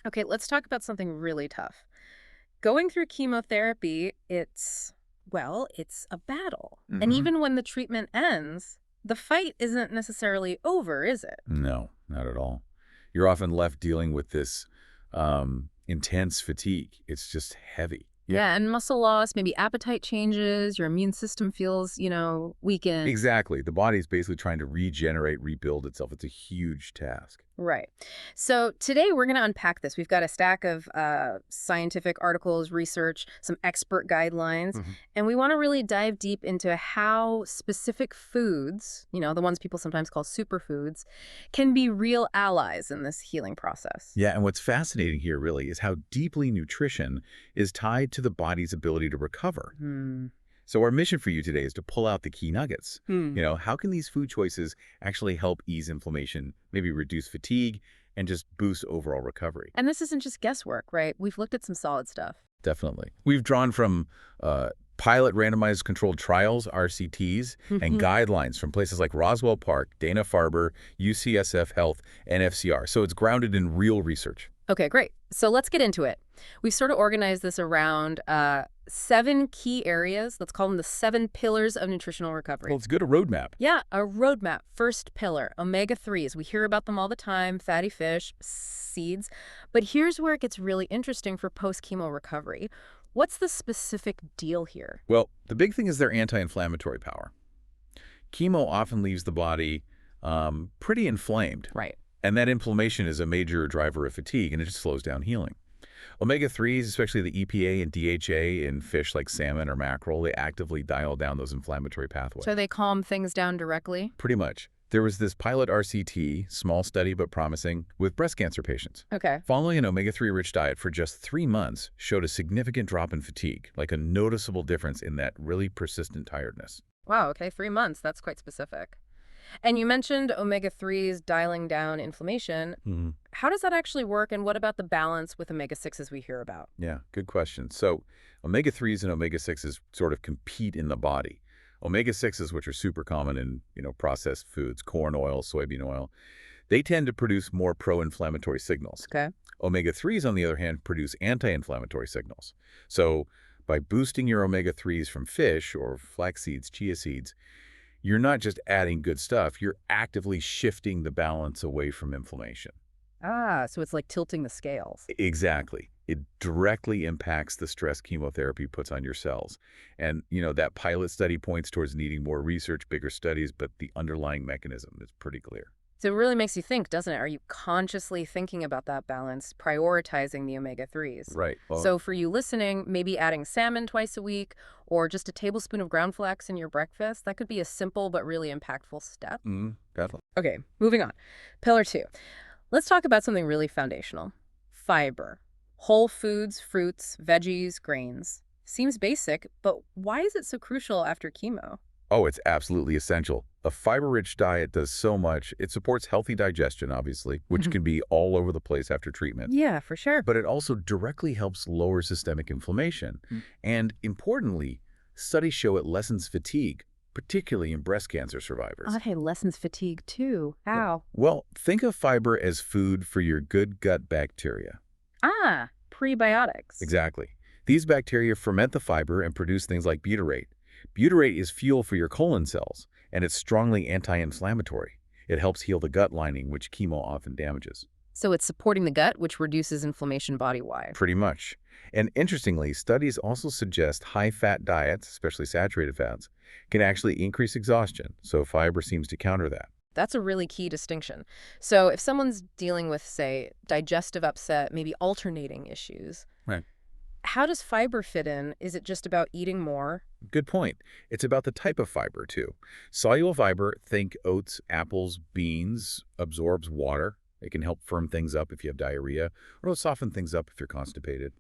Okay, let's talk about something really tough. Going through chemotherapy, it's a battle. And Hmm. even when the treatment ends, the fight isn't necessarily over, is it? No, not at all. You're often left dealing with this intense fatigue. It's just heavy. Yeah. Yeah, and muscle loss, maybe appetite changes, your immune system feels, weakened. Exactly. The body's basically trying to regenerate, rebuild itself. It's a huge task. Right. So today we're going to unpack this. We've got a stack of scientific articles, research, some expert guidelines, Hmm. and we want to really dive deep into how specific foods, the ones people sometimes call superfoods, can be real allies in this healing process. Yeah, and what's fascinating here really is how deeply nutrition is tied to the body's ability to recover. Hmm. So our mission for you today is to pull out the key nuggets. Hmm. How can these food choices actually help ease inflammation, maybe reduce fatigue, and just boost overall recovery? And this isn't just guesswork, right? We've looked at some solid stuff. Definitely. We've drawn from pilot randomized controlled trials, RCTs, and guidelines from places like Roswell Park, Dana-Farber, UCSF Health, and FCR. So it's grounded in real research. Okay, great. So let's get into it. We've sort of organized this around 7 key areas. Let's call them the 7 pillars of nutritional recovery. Well, it's good a roadmap. Yeah, a roadmap. First pillar, omega-3s. We hear about them all the time, fatty fish, seeds. But here's where it gets really interesting for post-chemo recovery. What's the specific deal here? Well, the big thing is their anti-inflammatory power. Chemo often leaves the body pretty inflamed. Right. And that inflammation is a major driver of fatigue, and it just slows down healing. Omega-3s, especially the EPA and DHA in fish like salmon or mackerel, they actively dial down those inflammatory pathways. So they calm things down directly? Pretty much. There was this pilot RCT, small study but promising, with breast cancer patients. Okay. Following an omega-3 rich diet for just 3 months showed a significant drop in fatigue, like a noticeable difference in that really persistent tiredness. Wow, okay, 3 months. That's quite specific. And you mentioned omega-3s dialing down inflammation. Hmm. How does that actually work, and what about the balance with omega-6s we hear about? Yeah, good question. So omega-3s and omega-6s sort of compete in the body. Omega-6s, which are super common in, processed foods, corn oil, soybean oil, they tend to produce more pro-inflammatory signals. Okay. Omega-3s, on the other hand, produce anti-inflammatory signals. So by boosting your omega-3s from fish or flax seeds, chia seeds, you're not just adding good stuff, you're actively shifting the balance away from inflammation. Ah, so it's like tilting the scales. Exactly. It directly impacts the stress chemotherapy puts on your cells. And, that pilot study points towards needing more research, bigger studies, but the underlying mechanism is pretty clear. So it really makes you think, doesn't it? Are you consciously thinking about that balance, prioritizing the omega-3s? Right. Well, So for you listening, maybe adding salmon twice a week or just a tablespoon of ground flax in your breakfast, that could be a simple but really impactful step. definitely. Okay, moving on. Pillar 2. Let's talk about something really foundational. Fiber. Whole foods, fruits, veggies, grains. Seems basic, but why is it so crucial after chemo? Oh, it's absolutely essential. A fiber-rich diet does so much. It supports healthy digestion, obviously, which can be all over the place after treatment. Yeah, for sure. But it also directly helps lower systemic inflammation. And importantly, studies show it lessens fatigue, particularly in breast cancer survivors. Okay, lessens fatigue too. How? Well, think of fiber as food for your good gut bacteria. Ah, prebiotics. Exactly. These bacteria ferment the fiber and produce things like butyrate. Butyrate is fuel for your colon cells, and it's strongly anti-inflammatory. It helps heal the gut lining, which chemo often damages. So it's supporting the gut, which reduces inflammation body-wide. Pretty much. And interestingly, studies also suggest high-fat diets, especially saturated fats, can actually increase exhaustion, so fiber seems to counter that. That's a really key distinction. So if someone's dealing with, say, digestive upset, maybe alternating issues, Right. how does fiber fit in? Is it just about eating more? Good point. It's about the type of fiber, too. Soluble fiber, think oats, apples, beans, absorbs water. It can help firm things up if you have diarrhea, or it'll soften things up if you're constipated.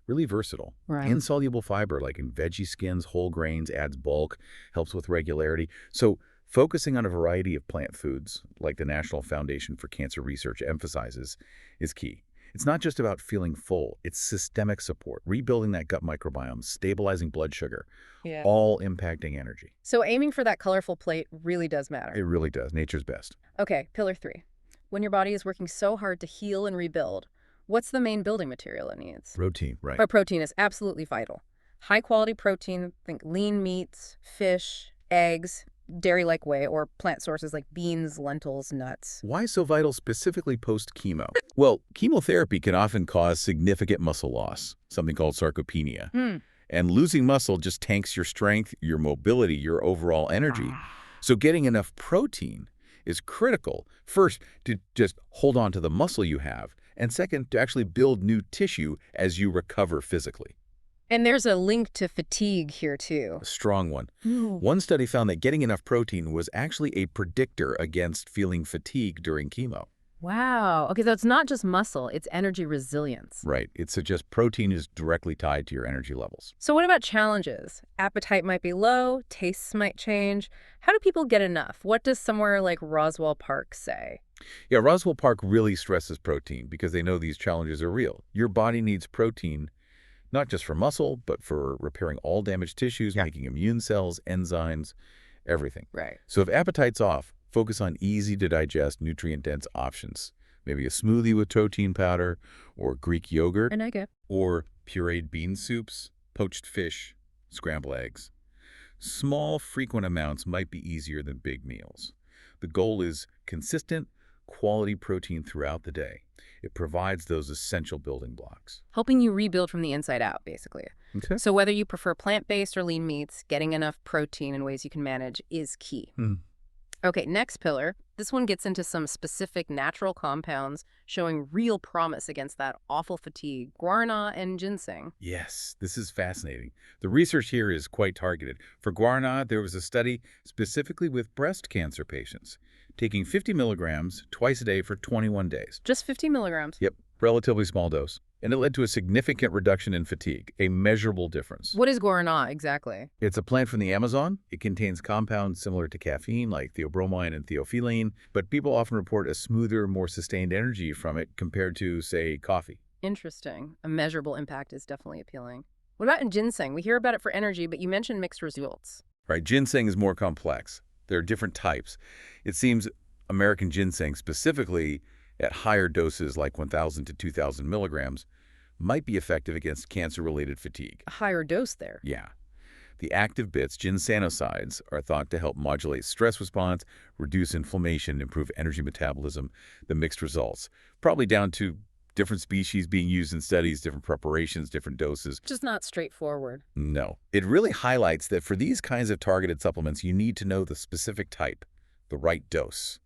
Really versatile. Right. Insoluble fiber, like in veggie skins, whole grains, adds bulk, helps with regularity. So focusing on a variety of plant foods, like the National Foundation for Cancer Research emphasizes, is key. It's not just about feeling full. It's systemic support, rebuilding that gut microbiome, stabilizing blood sugar, Yeah. all impacting energy. So aiming for that colorful plate really does It matter. really does. Nature's best. Okay, pillar 3. When your body is working so hard to heal and rebuild, What's the main building material it needs? Protein, right. But protein is absolutely vital. High-quality protein, think lean meats, fish, eggs, dairy-like whey, or plant sources like beans, lentils, nuts. Why so vital specifically post-chemo? Well, chemotherapy can often cause significant muscle loss, something called sarcopenia. Hmm. And losing muscle just tanks your strength, your mobility, your overall energy. So getting enough protein is critical, first, to just hold on to the muscle you have, and second, to actually build new tissue as you recover physically. And there's a link to fatigue here, too. A strong one. Ooh. One study found that getting enough protein was actually a predictor against feeling fatigue during chemo. Wow. Okay, so it's not just muscle, it's energy resilience. Right. It suggests protein is directly tied to your energy levels. So what about challenges? Appetite might be low, tastes might change. How do people get enough? What does somewhere like Roswell Park say? Yeah, Roswell Park really stresses protein because they know these challenges are real. Your body needs protein not just for muscle, but for repairing all damaged tissues, making immune cells, enzymes, everything. Right. So if appetite's off, focus on easy-to-digest, nutrient-dense options. Maybe a smoothie with protein powder, or Greek yogurt, And I get. or pureed bean soups, poached fish, scrambled eggs. Small, frequent amounts might be easier than big meals. The goal is consistent, quality protein throughout the day. It provides those essential building blocks. Helping you rebuild from the inside out, basically. Okay. So whether you prefer plant-based or lean meats, getting enough protein in ways you can manage is key. Okay, next pillar. This one gets into some specific natural compounds showing real promise against that awful fatigue, guarana and ginseng. Yes, this is fascinating. The research here is quite targeted. For guarana, there was a study specifically with breast cancer patients, taking 50 milligrams twice a day for 21 days. Just 50 milligrams. Yep, relatively small dose. And it led to a significant reduction in fatigue, a measurable difference. What is guarana exactly? It's a plant from the Amazon. It contains compounds similar to caffeine, like theobromine and theophylline, but people often report a smoother, more sustained energy from it compared to, say, coffee. Interesting. A measurable impact is definitely appealing. What about in ginseng? We hear about it for energy, but you mentioned mixed results. Right, ginseng is more complex. There are different types. It seems American ginseng, specifically at higher doses like 1,000 to 2,000 milligrams, might be effective against cancer-related fatigue. A higher dose there. Yeah. The active bits, ginsenosides, are thought to help modulate stress response, reduce inflammation, improve energy metabolism. The mixed results, probably down to different species being used in studies, different preparations, different doses. Just not straightforward. No. It really highlights that for these kinds of targeted supplements, you need to know the specific type, the right dose.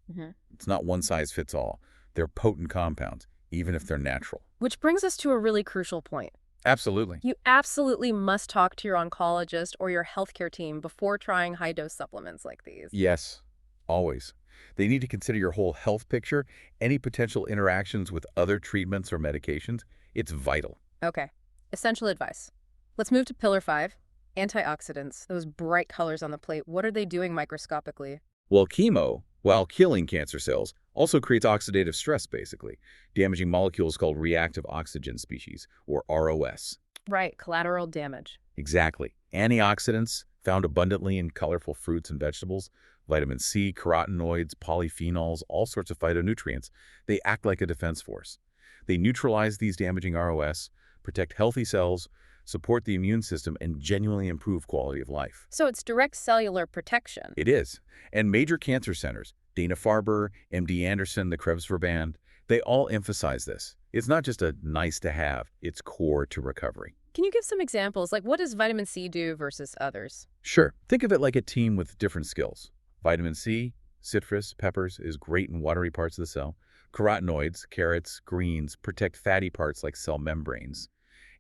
It's not one size fits all. They're potent compounds, even if they're natural. Which brings us to a really crucial point. Absolutely. You absolutely must talk to your oncologist or your healthcare team before trying high-dose supplements like these. Yes, always. They need to consider your whole health picture, any potential interactions with other treatments or medications. It's vital. Okay. Essential advice. Let's move to pillar 5, antioxidants, those bright colors on the plate. What are they doing microscopically? Well, chemo, while killing cancer cells, also creates oxidative stress, basically, damaging molecules called reactive oxygen species, or ROS. Right, collateral damage. Exactly. Antioxidants, found abundantly in colorful fruits and vegetables, vitamin C, carotenoids, polyphenols, all sorts of phytonutrients, they act like a defense force. They neutralize these damaging ROS, protect healthy cells, support the immune system, and genuinely improve quality of life. So it's direct cellular protection. It is. And major cancer centers, Dana-Farber, MD Anderson, the Krebs Verband, they all emphasize this. It's not just a nice to have, it's core to recovery. Can you give some examples? Like, what does vitamin C do versus others? Sure. Think of it like a team with different skills. Vitamin C, citrus, peppers, is great in watery parts of the cell. Carotenoids, carrots, greens, protect fatty parts like cell membranes.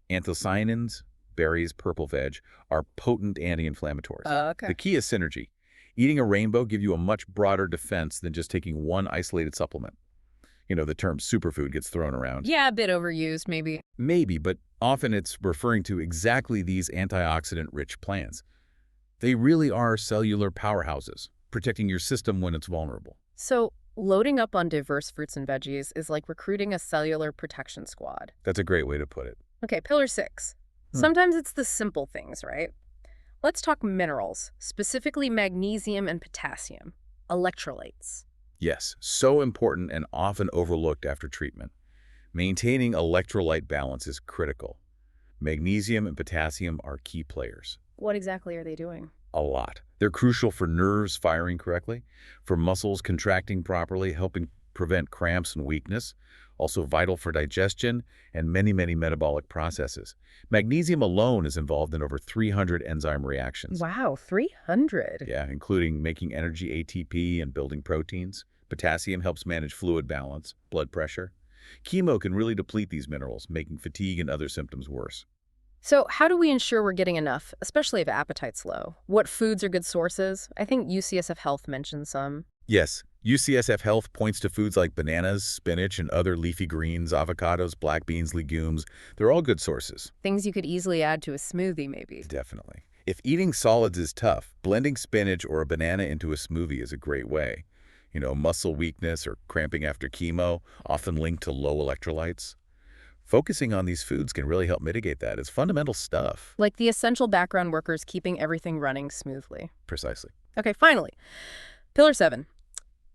Anthocyanins, berries, purple veg, are potent anti-inflammatories. Okay. The key is synergy. Eating a rainbow gives you a much broader defense than just taking one isolated supplement. You know, the term superfood gets thrown around. Yeah, a bit overused, maybe. Maybe, but often it's referring to exactly these antioxidant-rich plants. They really are cellular powerhouses, protecting your system when it's vulnerable. So loading up on diverse fruits and veggies is like recruiting a cellular protection squad. That's a great way to put it. Okay, pillar 6. Sometimes it's the simple things, right? Let's talk minerals, specifically magnesium and potassium, electrolytes. Yes, so important and often overlooked after treatment. Maintaining electrolyte balance is critical. Magnesium and potassium are key players. What exactly are they doing? A lot. They're crucial for nerves firing correctly, for muscles contracting properly, helping prevent cramps and weakness, also vital for digestion and many, many metabolic processes. Magnesium alone is involved in over 300 enzyme reactions. Wow, 300. Yeah, including making energy ATP and building proteins. Potassium helps manage fluid balance, blood pressure. Chemo can really deplete these minerals, making fatigue and other symptoms worse. So how do we ensure we're getting enough, especially if appetite's low? What foods are good sources? I think UCSF Health mentioned some. Yes, UCSF Health points to foods like bananas, spinach, and other leafy greens, avocados, black beans, legumes. They're all good sources. Things you could easily add to a smoothie, maybe. Definitely. If eating solids is tough, blending spinach or a banana into a smoothie is a great way. Muscle weakness or cramping after chemo, often linked to low electrolytes. Focusing on these foods can really help mitigate that. It's fundamental stuff. Like the essential background workers keeping everything running smoothly. Precisely. Okay, finally. Pillar 7.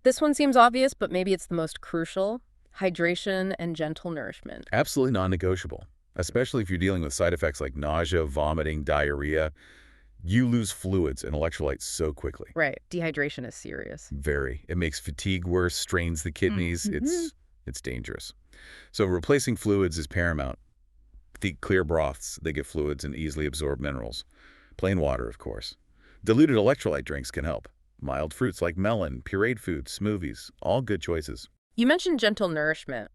This one seems obvious, but maybe it's the most crucial. Hydration and gentle nourishment. Absolutely non-negotiable, especially if you're dealing with side effects like nausea, vomiting, diarrhea. You lose fluids and electrolytes so quickly. Right. Dehydration is serious. Very. It makes fatigue worse, strains the kidneys. Mm-hmm. It's dangerous. So replacing fluids is paramount. The clear broths, they give fluids and easily absorb minerals. Plain water, of course. Diluted electrolyte drinks can help. Mild fruits like melon, pureed foods, smoothies, all good choices. You mentioned gentle nourishment.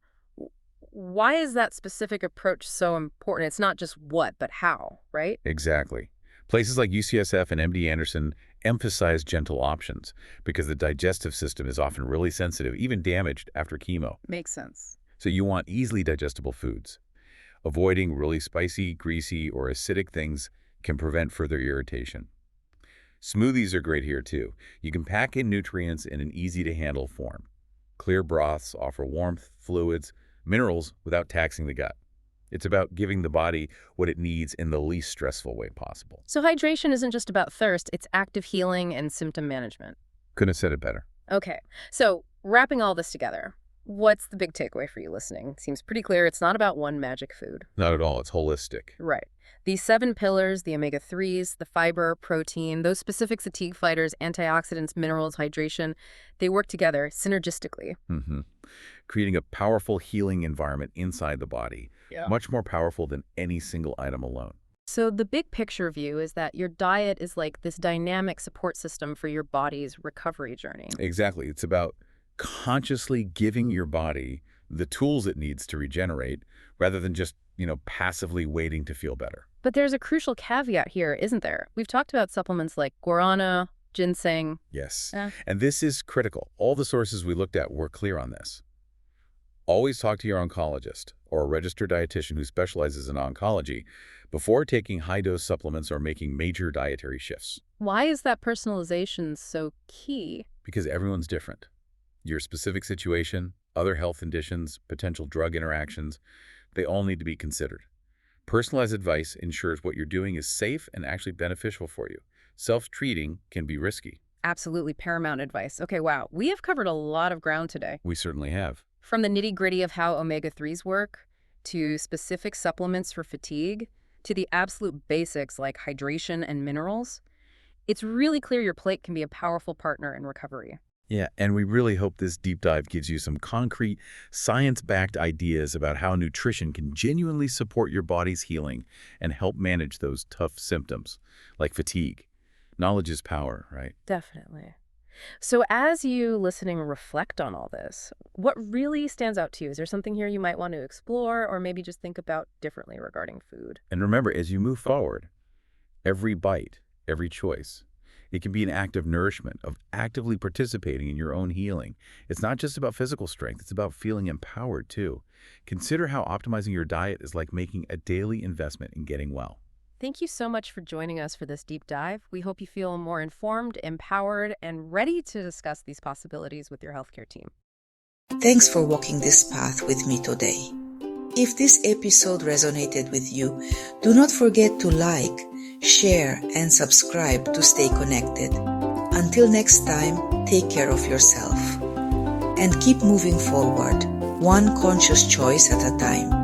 Why is that specific approach so important? It's not just what, but how, right? Exactly. Places like UCSF and MD Anderson emphasize gentle options because the digestive system is often really sensitive, even damaged after chemo. Makes sense. So you want easily digestible foods. Avoiding really spicy, greasy, or acidic things can prevent further irritation. Smoothies are great here too. You can pack in nutrients in an easy-to-handle form. Clear broths offer warmth, fluids, minerals without taxing the gut. It's about giving the body what it needs in the least stressful way possible. So hydration isn't just about thirst, it's active healing and symptom management. Couldn't have said it better. Okay, so wrapping all this together, what's the big takeaway for you listening? Seems pretty clear it's not about one magic food. Not at all. It's holistic. Right. These 7 pillars, the omega-3s, the fiber, protein, those specific fatigue fighters, antioxidants, minerals, hydration, they work together synergistically. Creating a powerful healing environment inside the body. Yeah. Much more powerful than any single item alone. So the big picture view is that your diet is like this dynamic support system for your body's recovery journey. Exactly. It's about consciously giving your body the tools it needs to regenerate rather than just, passively waiting to feel better. But there's a crucial caveat here, isn't there? We've talked about supplements like guarana, ginseng. Yes. And this is critical. All the sources we looked at were clear on this. Always talk to your oncologist or a registered dietitian who specializes in oncology before taking high-dose supplements or making major dietary shifts. Why is that personalization so key? Because everyone's different. Your specific situation, other health conditions, potential drug interactions, they all need to be considered. Personalized advice ensures what you're doing is safe and actually beneficial for you. Self-treating can be risky. Absolutely paramount advice. Okay, wow. We have covered a lot of ground today. We certainly have. From the nitty-gritty of how omega-3s work, to specific supplements for fatigue, to the absolute basics like hydration and minerals, it's really clear your plate can be a powerful partner in recovery. Yeah, and we really hope this deep dive gives you some concrete, science-backed ideas about how nutrition can genuinely support your body's healing and help manage those tough symptoms, like fatigue. Knowledge is power, right? Definitely. So as you listening reflect on all this, what really stands out to you? Is there something here you might want to explore or maybe just think about differently regarding food? And remember, as you move forward, every bite, every choice, it can be an act of nourishment, of actively participating in your own healing. It's not just about physical strength, it's about feeling empowered too. Consider how optimizing your diet is like making a daily investment in getting well. Thank you so much for joining us for this deep dive. We hope you feel more informed, empowered, and ready to discuss these possibilities with your healthcare team. Thanks for walking this path with me today. If this episode resonated with you, do not forget to like, share, and subscribe to stay connected. Until next time, take care of yourself and keep moving forward. one conscious choice at a time.